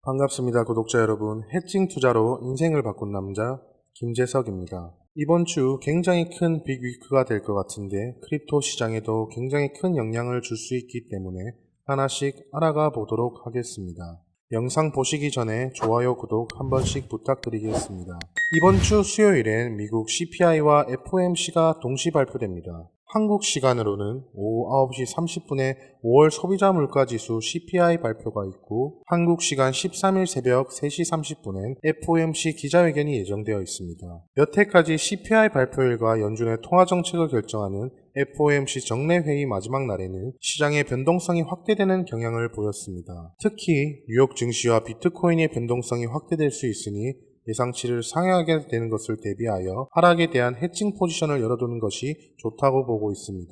반갑습니다. 구독자 여러분. 해칭 투자로 인생을 바꾼 남자 김재석입니다. 이번 주 굉장히 큰 빅위크가 될 것 같은데 크립토 시장에도 굉장히 큰 영향을 줄 수 있기 때문에 하나씩 알아가 보도록 하겠습니다. 영상 보시기 전에 좋아요, 구독 한 번씩 부탁드리겠습니다. 이번 주 수요일엔 미국 CPI와 FOMC가 동시 발표됩니다. 한국 시간으로는 오후 9시 30분에 5월 소비자 물가지수 CPI 발표가 있고 한국 시간 13일 새벽 3시 30분엔 FOMC 기자회견이 예정되어 있습니다. 여태까지 CPI 발표일과 연준의 통화정책을 결정하는 FOMC 정례회의 마지막 날에는 시장의 변동성이 확대되는 경향을 보였습니다. 특히 뉴욕 증시와 비트코인의 변동성이 확대될 수 있으니 예상치를 상회하게 되는 것을 대비하여 하락에 대한 해칭 포지션을 열어두는 것이 좋다고 보고 있습니다.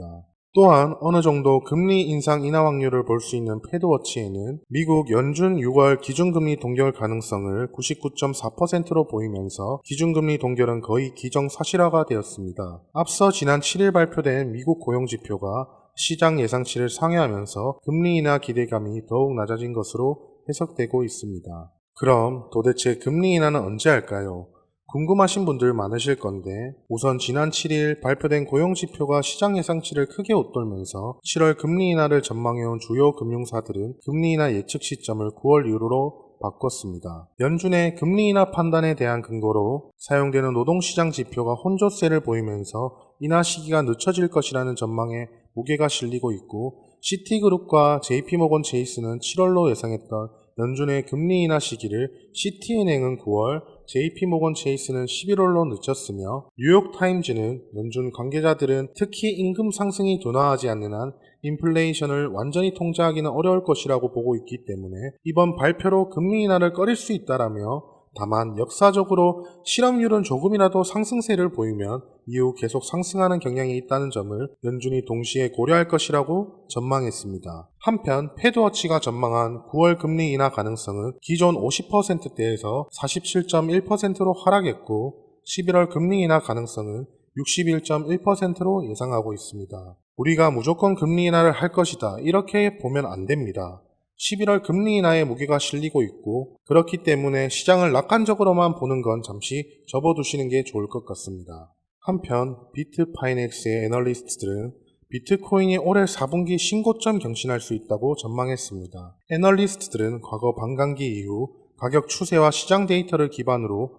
또한 어느 정도 금리 인상 인하 확률을 볼 수 있는 패드워치에는 미국 연준 6월 기준금리 동결 가능성을 99.4%로 보이면서 기준금리 동결은 거의 기정사실화가 되었습니다. 앞서 지난 7일 발표된 미국 고용지표가 시장 예상치를 상회하면서 금리 인하 기대감이 더욱 낮아진 것으로 해석되고 있습니다. 그럼 도대체 금리 인하는 언제 할까요? 궁금하신 분들 많으실 건데 우선 지난 7일 발표된 고용지표가 시장 예상치를 크게 웃돌면서 7월 금리 인하를 전망해온 주요 금융사들은 금리 인하 예측 시점을 9월 이후로 바꿨습니다. 연준의 금리 인하 판단에 대한 근거로 사용되는 노동시장 지표가 혼조세를 보이면서 인하 시기가 늦춰질 것이라는 전망에 무게가 실리고 있고 시티그룹과 JP모건 체이스는 7월로 예상했던 연준의 금리 인하 시기를 시티은행은 9월, JP모건 체이스는 11월로 늦췄으며 뉴욕타임즈는 연준 관계자들은 특히 임금 상승이 둔화하지 않는 한 인플레이션을 완전히 통제하기는 어려울 것이라고 보고 있기 때문에 이번 발표로 금리 인하를 꺼릴 수 있다라며 다만 역사적으로 실업률은 조금이라도 상승세를 보이면 이후 계속 상승하는 경향이 있다는 점을 연준이 동시에 고려할 것이라고 전망했습니다. 한편 패드워치가 전망한 9월 금리 인하 가능성은 기존 50%대에서 47.1%로 하락했고 11월 금리 인하 가능성은 61.1%로 예상하고 있습니다. 우리가 무조건 금리 인하를 할 것이다 이렇게 보면 안 됩니다. 11월 금리 인하에 무게가 실리고 있고 그렇기 때문에 시장을 낙관적으로만 보는 건 잠시 접어두시는 게 좋을 것 같습니다. 한편 비트파이넥스의 애널리스트들은 비트코인이 올해 4분기 신고점 경신할 수 있다고 전망했습니다. 애널리스트들은 과거 반감기 이후 가격 추세와 시장 데이터를 기반으로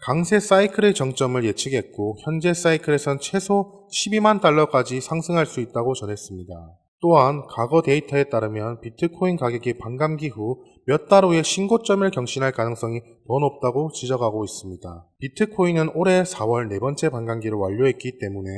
강세 사이클의 정점을 예측했고 현재 사이클에선 최소 12만 달러까지 상승할 수 있다고 전했습니다. 또한 과거 데이터에 따르면 비트코인 가격이 반감기 후 몇 달 후에 신고점을 경신할 가능성이 더 높다고 지적하고 있습니다. 비트코인은 올해 4월 네 번째 반감기를 완료했기 때문에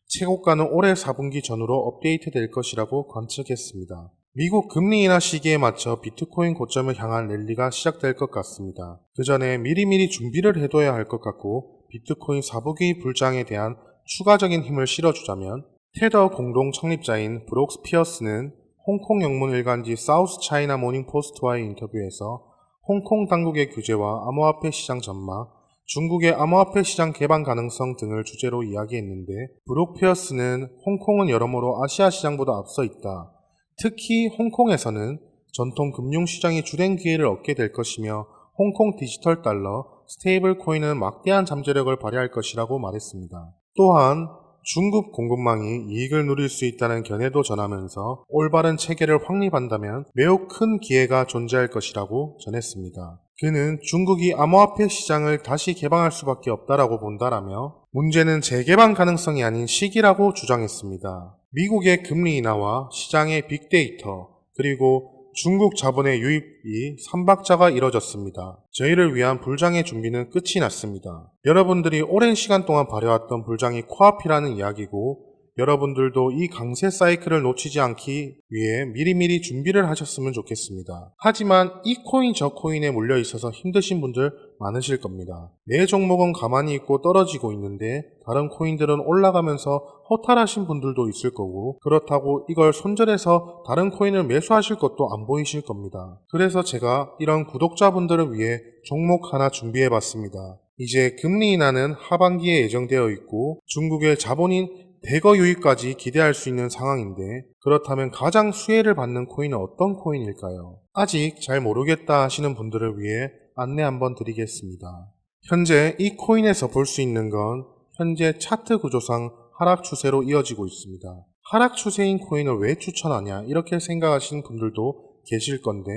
최고가는 올해 4분기 전후로 업데이트 될 것이라고 관측했습니다. 미국 금리 인하 시기에 맞춰 비트코인 고점을 향한 랠리가 시작될 것 같습니다. 그 전에 미리미리 준비를 해둬야 할 것 같고 비트코인 4분기 불장에 대한 추가적인 힘을 실어주자면 테더 공동 창립자인 브록스 피어스는 홍콩 영문 일간지 사우스 차이나 모닝 포스트와의 인터뷰에서 홍콩 당국의 규제와 암호화폐 시장 전망, 중국의 암호화폐 시장 개방 가능성 등을 주제로 이야기했는데 브록 피어스는 홍콩은 여러모로 아시아 시장보다 앞서 있다. 특히 홍콩에서는 전통 금융시장이 주된 기회를 얻게 될 것이며 홍콩 디지털 달러, 스테이블 코인은 막대한 잠재력을 발휘할 것이라고 말했습니다. 또한 중국 공급망이 이익을 누릴 수 있다는 견해도 전하면서 올바른 체계를 확립한다면 매우 큰 기회가 존재할 것이라고 전했습니다. 그는 중국이 암호화폐 시장을 다시 개방할 수밖에 없다라고 본다라며 문제는 재개방 가능성이 아닌 시기라고 주장했습니다. 미국의 금리 인하와 시장의 빅데이터 그리고 중국 자본의 유입이 3박자가 이뤄졌습니다. 저희를 위한 불장의 준비는 끝이 났습니다. 여러분들이 오랜 시간 동안 발해왔던 불장이 코앞이라는 이야기고 여러분들도 이 강세 사이클을 놓치지 않기 위해 미리미리 준비를 하셨으면 좋겠습니다. 하지만 이 코인 저 코인에 몰려 있어서 힘드신 분들 많으실 겁니다. 내 종목은 가만히 있고 떨어지고 있는데 다른 코인들은 올라가면서 허탈하신 분들도 있을 거고 그렇다고 이걸 손절해서 다른 코인을 매수하실 것도 안 보이실 겁니다. 그래서 제가 이런 구독자분들을 위해 종목 하나 준비해 봤습니다. 이제 금리 인하는 하반기에 예정되어 있고 중국의 자본인 대거 유입까지 기대할 수 있는 상황인데 그렇다면 가장 수혜를 받는 코인은 어떤 코인일까요? 아직 잘 모르겠다 하시는 분들을 위해 안내 한번 드리겠습니다. 현재 이 코인에서 볼 수 있는 건 현재 차트 구조상 하락 추세로 이어지고 있습니다. 하락 추세인 코인을 왜 추천하냐 이렇게 생각하시는 분들도 계실 건데,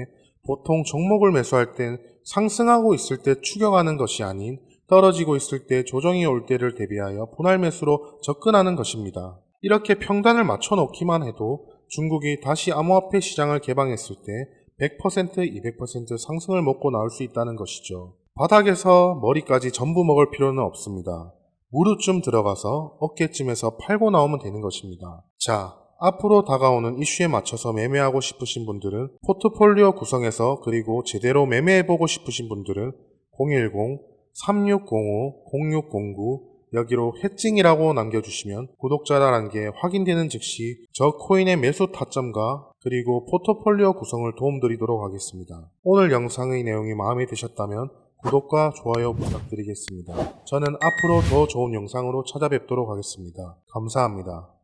보통 종목을 매수할 땐 상승하고 있을 때 추격하는 것이 아닌 떨어지고 있을 때 조정이 올 때를 대비하여 분할 매수로 접근하는 것입니다. 이렇게 평단을 맞춰 놓기만 해도 중국이 다시 암호화폐 시장을 개방했을 때 100%, 200% 상승을 먹고 나올 수 있다는 것이죠. 바닥에서 머리까지 전부 먹을 필요는 없습니다. 무릎쯤 들어가서 어깨쯤에서 팔고 나오면 되는 것입니다. 자, 앞으로 다가오는 이슈에 맞춰서 매매하고 싶으신 분들은 포트폴리오 구성해서, 그리고 제대로 매매해보고 싶으신 분들은 010-3605-0609 여기로 해칭이라고 남겨주시면 구독자라는 게 확인되는 즉시 저 코인의 매수 타점과 그리고 포트폴리오 구성을 도움드리도록 하겠습니다. 오늘 영상의 내용이 마음에 드셨다면 구독과 좋아요 부탁드리겠습니다. 저는 앞으로 더 좋은 영상으로 찾아뵙도록 하겠습니다. 감사합니다.